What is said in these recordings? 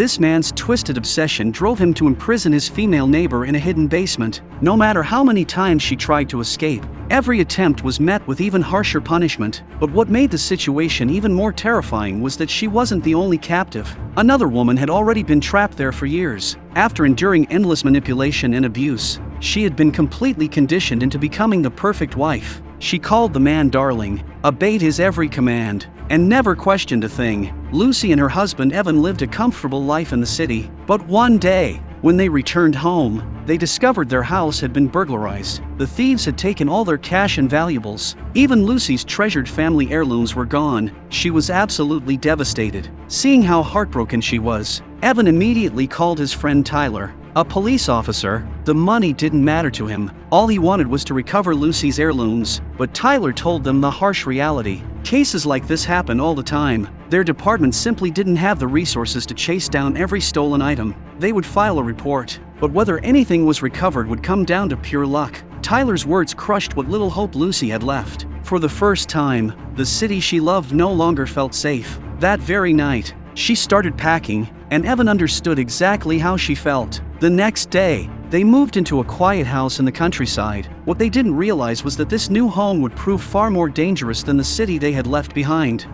This man's twisted obsession drove him to imprison his female neighbor in a hidden basement. No matter how many times she tried to escape, every attempt was met with even harsher punishment. But what made the situation even more terrifying was that she wasn't the only captive. Another woman had already been trapped there for years. After enduring endless manipulation and abuse, she had been completely conditioned into becoming the perfect wife. She called the man darling, obeyed his every command, and never questioned a thing. Lucy and her husband Evan lived a comfortable life in the city. But one day, when they returned home, they discovered their house had been burglarized. The thieves had taken all their cash and valuables. Even Lucy's treasured family heirlooms were gone. She was absolutely devastated. Seeing how heartbroken she was, Evan immediately called his friend Tyler, a police officer. The money didn't matter to him. All he wanted was to recover Lucy's heirlooms. But Tyler told them the harsh reality. Cases like this happen all the time. Their department simply didn't have the resources to chase down every stolen item. They would file a report, but whether anything was recovered would come down to pure luck. Tyler's words crushed what little hope Lucy had left. For the first time, the city she loved no longer felt safe. That very night, she started packing, and Evan understood exactly how she felt. The next day, they moved into a quiet house in the countryside. What they didn't realize was that this new home would prove far more dangerous than the city they had left behind.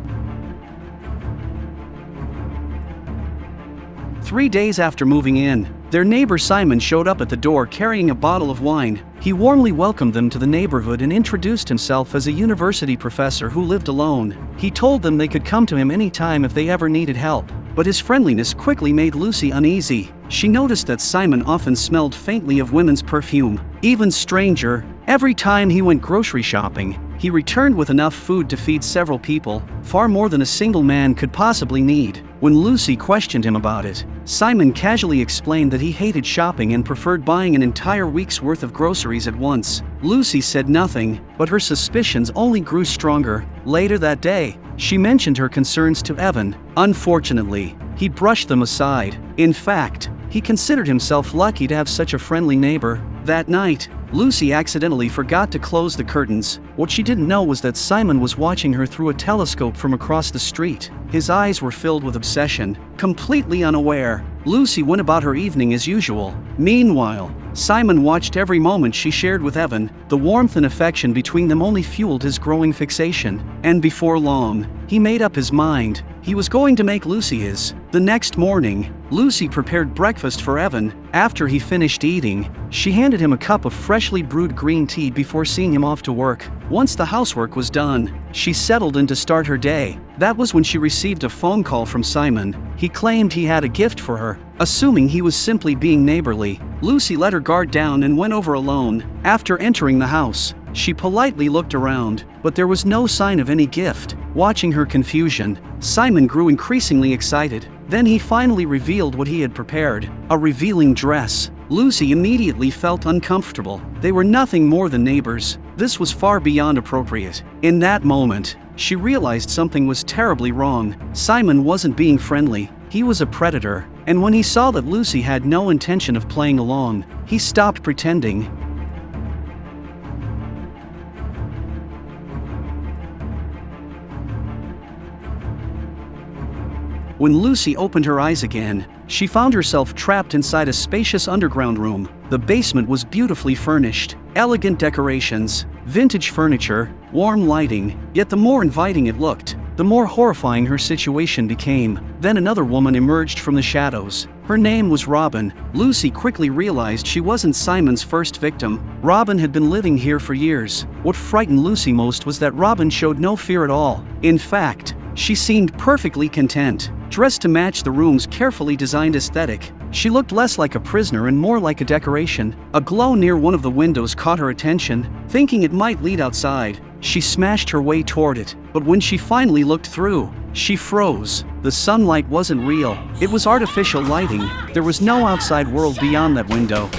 3 days after moving in, their neighbor Simon showed up at the door carrying a bottle of wine. He warmly welcomed them to the neighborhood and introduced himself as a university professor who lived alone. He told them they could come to him anytime if they ever needed help. But his friendliness quickly made Lucy uneasy. She noticed that Simon often smelled faintly of women's perfume. Even stranger, every time he went grocery shopping, he returned with enough food to feed several people, far more than a single man could possibly need. When Lucy questioned him about it, Simon casually explained that he hated shopping and preferred buying an entire week's worth of groceries at once. Lucy said nothing, but her suspicions only grew stronger. Later that day, she mentioned her concerns to Evan. Unfortunately, he brushed them aside. In fact, he considered himself lucky to have such a friendly neighbor. That night, Lucy accidentally forgot to close the curtains. What she didn't know was that Simon was watching her through a telescope from across the street. His eyes were filled with obsession. Completely unaware, Lucy went about her evening as usual. Meanwhile, Simon watched every moment she shared with Evan. The warmth and affection between them only fueled his growing fixation. And before long, he made up his mind. He was going to make Lucy his. The next morning, Lucy prepared breakfast for Evan. After he finished eating, she handed him a cup of freshly brewed green tea before seeing him off to work. Once the housework was done, she settled in to start her day. That was when she received a phone call from Simon. He claimed he had a gift for her. Assuming he was simply being neighborly, Lucy let her guard down and went over alone. After entering the house, she politely looked around, but there was no sign of any gift. Watching her confusion, Simon grew increasingly excited. Then he finally revealed what he had prepared, a revealing dress. Lucy immediately felt uncomfortable. They were nothing more than neighbors. This was far beyond appropriate. In that moment, she realized something was terribly wrong. Simon wasn't being friendly. He was a predator. And when he saw that Lucy had no intention of playing along, he stopped pretending. When Lucy opened her eyes again, she found herself trapped inside a spacious underground room. The basement was beautifully furnished, elegant decorations, vintage furniture, warm lighting. Yet the more inviting it looked, the more horrifying her situation became. Then another woman emerged from the shadows. Her name was Robin. Lucy quickly realized she wasn't Simon's first victim. Robin had been living here for years. What frightened Lucy most was that Robin showed no fear at all. In fact, she seemed perfectly content, dressed to match the room's carefully designed aesthetic. She looked less like a prisoner and more like a decoration. A glow near one of the windows caught her attention. Thinking it might lead outside, she smashed her way toward it. But when she finally looked through, she froze. The sunlight wasn't real. It was artificial lighting. There was no outside world beyond that window.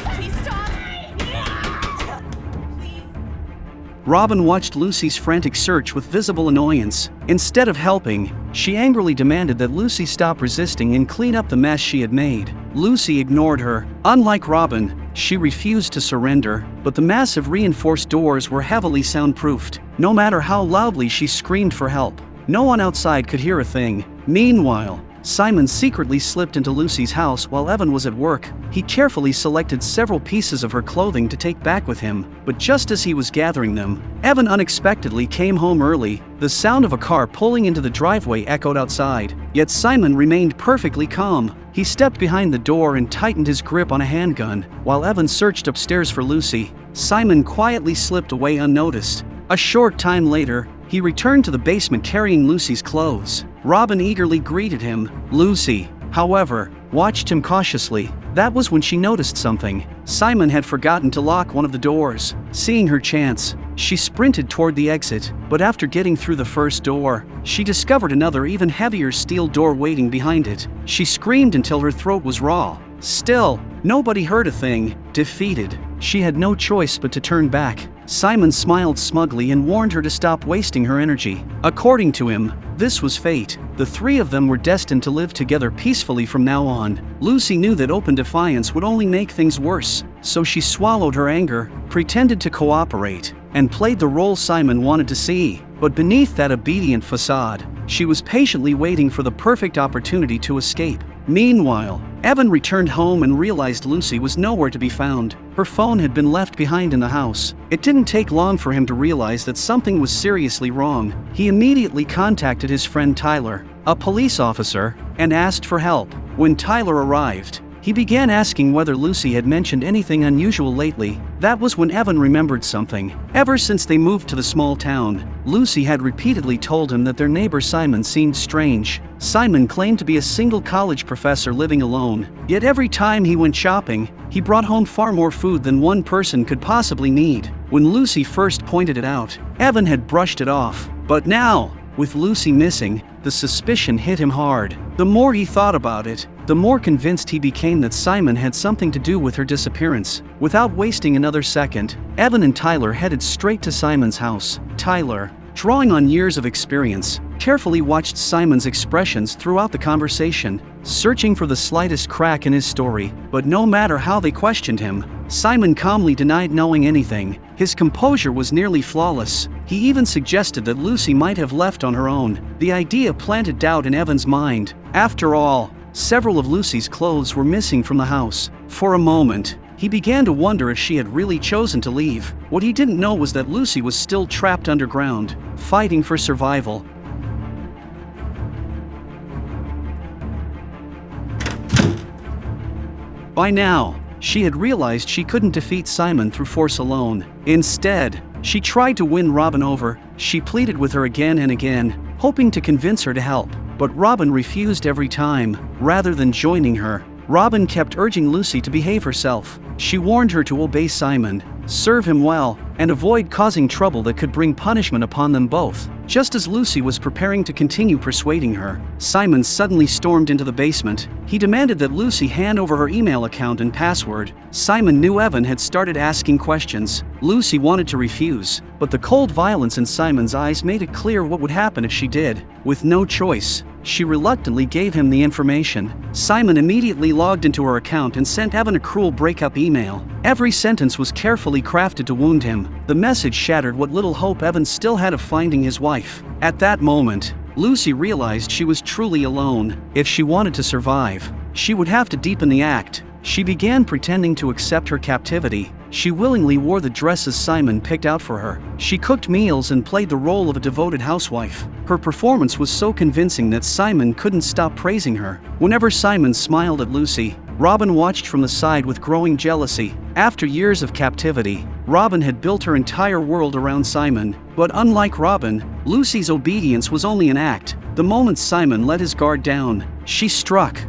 Robin watched Lucy's frantic search with visible annoyance. Instead of helping, she angrily demanded that Lucy stop resisting and clean up the mess she had made. Lucy ignored her. Unlike Robin, she refused to surrender, but the massive reinforced doors were heavily soundproofed. No matter how loudly she screamed for help, no one outside could hear a thing. Meanwhile, Simon secretly slipped into Lucy's house while Evan was at work. He carefully selected several pieces of her clothing to take back with him, but just as he was gathering them, Evan unexpectedly came home early. The sound of a car pulling into the driveway echoed outside, yet Simon remained perfectly calm. He stepped behind the door and tightened his grip on a handgun. While Evan searched upstairs for Lucy, Simon quietly slipped away unnoticed. A short time later, he returned to the basement carrying Lucy's clothes. Robin eagerly greeted him. Lucy, however, watched him cautiously. That was when she noticed something. Simon had forgotten to lock one of the doors. Seeing her chance, she sprinted toward the exit, but after getting through the first door, she discovered another even heavier steel door waiting behind it. She screamed until her throat was raw. Still, nobody heard a thing. Defeated, she had no choice but to turn back. Simon smiled smugly and warned her to stop wasting her energy. According to him, this was fate. The three of them were destined to live together peacefully from now on. Lucy knew that open defiance would only make things worse, so she swallowed her anger, pretended to cooperate, and played the role Simon wanted to see. But beneath that obedient facade, she was patiently waiting for the perfect opportunity to escape. Meanwhile, Evan returned home and realized Lucy was nowhere to be found. Her phone had been left behind in the house. It didn't take long for him to realize that something was seriously wrong. He immediately contacted his friend Tyler, a police officer, and asked for help. When Tyler arrived, he began asking whether Lucy had mentioned anything unusual lately. That was when Evan remembered something. Ever since they moved to the small town, Lucy had repeatedly told him that their neighbor Simon seemed strange. Simon claimed to be a single college professor living alone, yet every time he went shopping, he brought home far more food than one person could possibly need. When Lucy first pointed it out, Evan had brushed it off. But now, with Lucy missing, the suspicion hit him hard. The more he thought about it, the more convinced he became that Simon had something to do with her disappearance. Without wasting another second, Evan and Tyler headed straight to Simon's house. Tyler, drawing on years of experience, carefully watched Simon's expressions throughout the conversation, searching for the slightest crack in his story. But no matter how they questioned him, Simon calmly denied knowing anything. His composure was nearly flawless. He even suggested that Lucy might have left on her own. The idea planted doubt in Evan's mind. After all, several of Lucy's clothes were missing from the house. For a moment, he began to wonder if she had really chosen to leave. What he didn't know was that Lucy was still trapped underground, fighting for survival. By now, she had realized she couldn't defeat Simon through force alone. Instead, she tried to win Robin over. She pleaded with her again and again, hoping to convince her to help. But Robin refused every time. Rather than joining her, Robin kept urging Lucy to behave herself. She warned her to obey Simon, serve him well, and avoid causing trouble that could bring punishment upon them both. Just as Lucy was preparing to continue persuading her, Simon suddenly stormed into the basement. He demanded that Lucy hand over her email account and password. Simon knew Evan had started asking questions. Lucy wanted to refuse, but the cold violence in Simon's eyes made it clear what would happen if she did. With no choice, she reluctantly gave him the information. Simon immediately logged into her account and sent Evan a cruel breakup email. Every sentence was carefully crafted to wound him. The message shattered what little hope Evan still had of finding his wife. At that moment, Lucy realized she was truly alone. If she wanted to survive, she would have to deepen the act. She began pretending to accept her captivity. She willingly wore the dresses Simon picked out for her. She cooked meals and played the role of a devoted housewife. Her performance was so convincing that Simon couldn't stop praising her. Whenever Simon smiled at Lucy, Robin watched from the side with growing jealousy. After years of captivity, Robin had built her entire world around Simon. But unlike Robin, Lucy's obedience was only an act. The moment Simon let his guard down, she struck.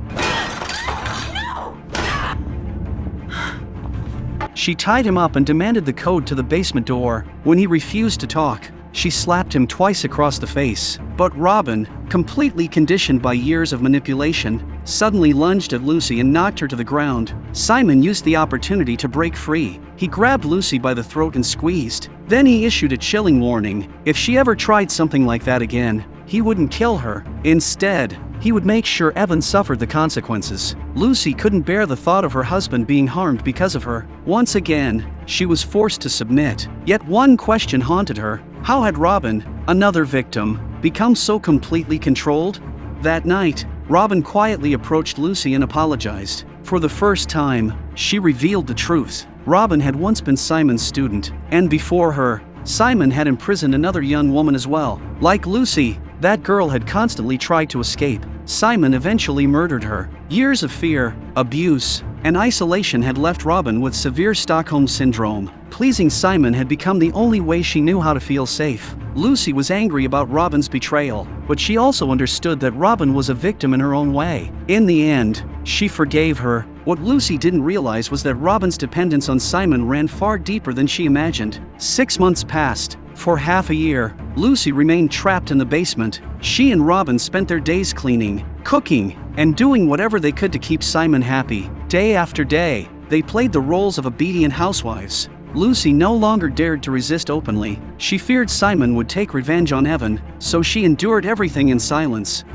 She tied him up and demanded the code to the basement door. When he refused to talk, she slapped him twice across the face. But Robin, completely conditioned by years of manipulation, suddenly lunged at Lucy and knocked her to the ground. Simon used the opportunity to break free. He grabbed Lucy by the throat and squeezed. Then he issued a chilling warning. If she ever tried something like that again, he wouldn't kill her. Instead, he would make sure Evan suffered the consequences. Lucy couldn't bear the thought of her husband being harmed because of her. Once again, she was forced to submit. Yet one question haunted her. How had Robin, another victim, become so completely controlled? That night, Robin quietly approached Lucy and apologized. For the first time, she revealed the truth. Robin had once been Simon's student, and before her, Simon had imprisoned another young woman as well. Like Lucy, that girl had constantly tried to escape. Simon eventually murdered her. Years of fear, abuse, and isolation had left Robin with severe Stockholm syndrome. Pleasing Simon had become the only way she knew how to feel safe. Lucy was angry about Robin's betrayal, but she also understood that Robin was a victim in her own way. In the end, she forgave her. What Lucy didn't realize was that Robin's dependence on Simon ran far deeper than she imagined. 6 months passed. For half a year, Lucy remained trapped in the basement. She and Robin spent their days cleaning, cooking, and doing whatever they could to keep Simon happy. Day after day, they played the roles of obedient housewives. Lucy no longer dared to resist openly. She feared Simon would take revenge on Evan, so she endured everything in silence.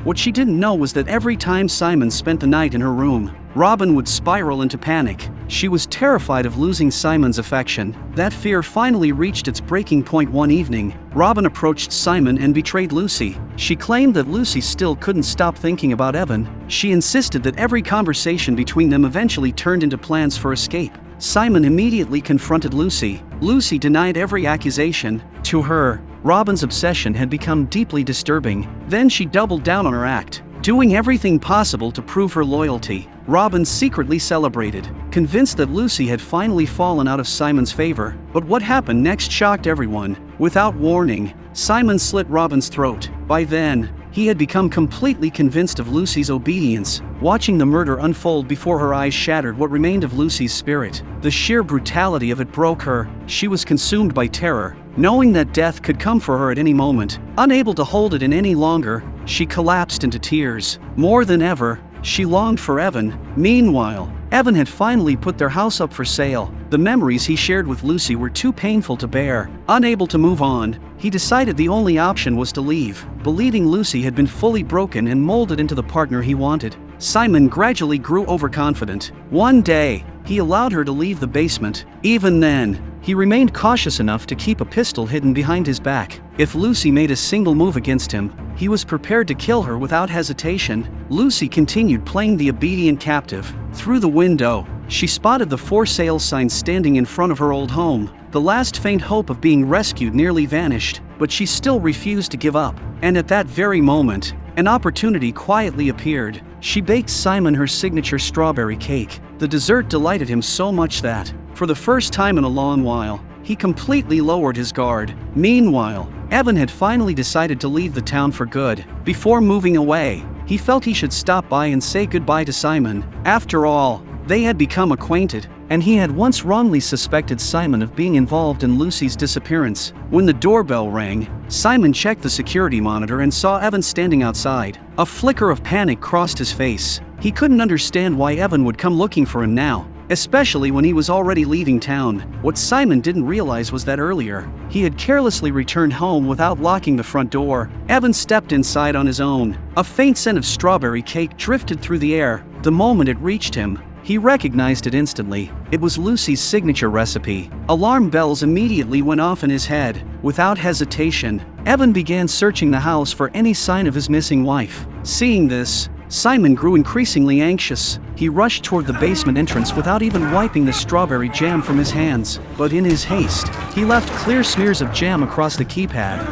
What she didn't know was that every time Simon spent the night in her room, Robin would spiral into panic. She was terrified of losing Simon's affection. That fear finally reached its breaking point one evening. Robin approached Simon and betrayed Lucy. She claimed that Lucy still couldn't stop thinking about Evan. She insisted that every conversation between them eventually turned into plans for escape. Simon immediately confronted Lucy. Lucy denied every accusation. To her, Robin's obsession had become deeply disturbing. Then she doubled down on her act, doing everything possible to prove her loyalty. Robin secretly celebrated, convinced that Lucy had finally fallen out of Simon's favor. But what happened next shocked everyone. Without warning, Simon slit Robin's throat. By then, he had become completely convinced of Lucy's obedience. Watching the murder unfold before her eyes shattered what remained of Lucy's spirit. The sheer brutality of it broke her. She was consumed by terror, knowing that death could come for her at any moment. Unable to hold it in any longer, she collapsed into tears. More than ever, she longed for Evan. Meanwhile, Evan had finally put their house up for sale. The memories he shared with Lucy were too painful to bear. Unable to move on, he decided the only option was to leave, believing Lucy had been fully broken and molded into the partner he wanted. Simon gradually grew overconfident. One day, he allowed her to leave the basement. Even then, he remained cautious enough to keep a pistol hidden behind his back. If Lucy made a single move against him, he was prepared to kill her without hesitation. Lucy continued playing the obedient captive. Through the window, she spotted the for sale sign standing in front of her old home. The last faint hope of being rescued nearly vanished, but she still refused to give up. And at that very moment, an opportunity quietly appeared. She baked Simon her signature strawberry cake. The dessert delighted him so much that, for the first time in a long while, he completely lowered his guard. Meanwhile, Evan had finally decided to leave the town for good. Before moving away, he felt he should stop by and say goodbye to Simon. After all, they had become acquainted, and he had once wrongly suspected Simon of being involved in Lucy's disappearance. When the doorbell rang, Simon checked the security monitor and saw Evan standing outside. A flicker of panic crossed his face. He couldn't understand why Evan would come looking for him now, especially when he was already leaving town. What Simon didn't realize was that earlier, he had carelessly returned home without locking the front door. Evan stepped inside on his own. A faint scent of strawberry cake drifted through the air. The moment it reached him, he recognized it instantly. It was Lucy's signature recipe. Alarm bells immediately went off in his head. Without hesitation, Evan began searching the house for any sign of his missing wife. Seeing this, Simon grew increasingly anxious. He rushed toward the basement entrance without even wiping the strawberry jam from his hands. But in his haste, he left clear smears of jam across the keypad.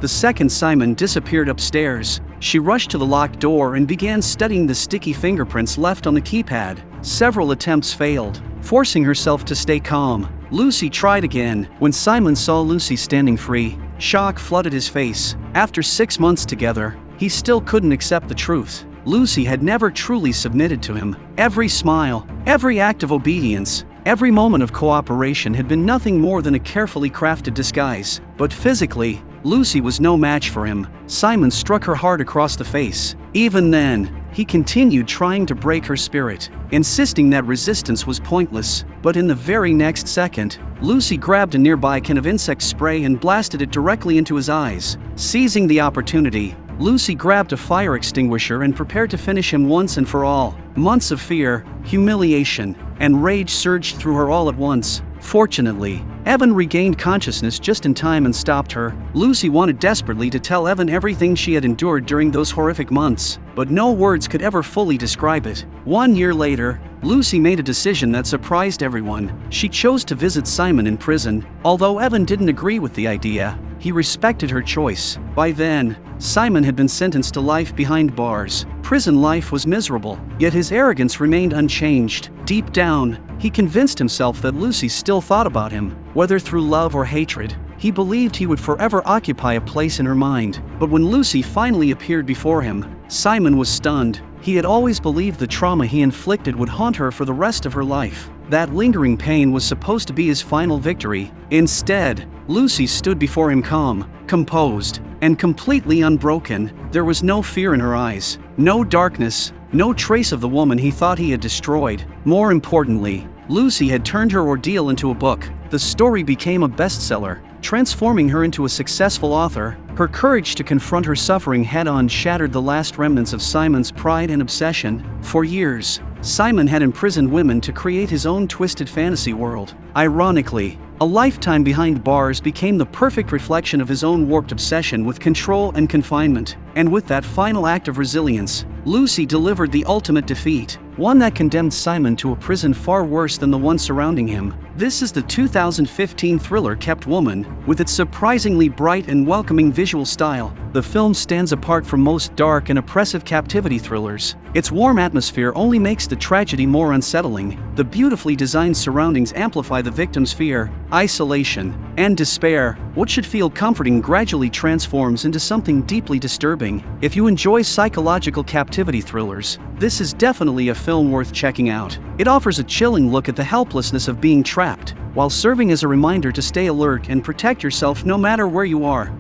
The second Simon disappeared upstairs, she rushed to the locked door and began studying the sticky fingerprints left on the keypad. Several attempts failed. Forcing herself to stay calm, Lucy tried again. When Simon saw Lucy standing free, shock flooded his face. After 6 months together, he still couldn't accept the truth. Lucy had never truly submitted to him. Every smile, every act of obedience, every moment of cooperation had been nothing more than a carefully crafted disguise. But physically, Lucy was no match for him. Simon struck her hard across the face. Even then, he continued trying to break her spirit, insisting that resistance was pointless. But in the very next second, Lucy grabbed a nearby can of insect spray and blasted it directly into his eyes. Seizing the opportunity, Lucy grabbed a fire extinguisher and prepared to finish him once and for all. Months of fear, humiliation, and rage surged through her all at once. Fortunately, Evan regained consciousness just in time and stopped her. Lucy wanted desperately to tell Evan everything she had endured during those horrific months, but no words could ever fully describe it. 1 year later, Lucy made a decision that surprised everyone. She chose to visit Simon in prison. Although Evan didn't agree with the idea, he respected her choice. By then, Simon had been sentenced to life behind bars. Prison life was miserable, yet his arrogance remained unchanged. Deep down, he convinced himself that Lucy still thought about him, whether through love or hatred. He believed he would forever occupy a place in her mind. But when Lucy finally appeared before him, Simon was stunned. He had always believed the trauma he inflicted would haunt her for the rest of her life. That lingering pain was supposed to be his final victory. Instead, Lucy stood before him calm, composed, and completely unbroken. There was no fear in her eyes, no darkness, no trace of the woman he thought he had destroyed. More importantly, Lucy had turned her ordeal into a book. The story became a bestseller, transforming her into a successful author. Her courage to confront her suffering head-on shattered the last remnants of Simon's pride and obsession. For years, Simon had imprisoned women to create his own twisted fantasy world. Ironically, a lifetime behind bars became the perfect reflection of his own warped obsession with control and confinement. And with that final act of resilience, Lucy delivered the ultimate defeat, one that condemned Simon to a prison far worse than the one surrounding him. This is the 2015 thriller Kept Woman. With its surprisingly bright and welcoming visual style, the film stands apart from most dark and oppressive captivity thrillers. Its warm atmosphere only makes the tragedy more unsettling. The beautifully designed surroundings amplify the victim's fear, isolation, and despair. What should feel comforting gradually transforms into something deeply disturbing. If you enjoy psychological captivity thrillers, this is definitely a film worth checking out. It offers a chilling look at the helplessness of being trapped, while serving as a reminder to stay alert and protect yourself no matter where you are.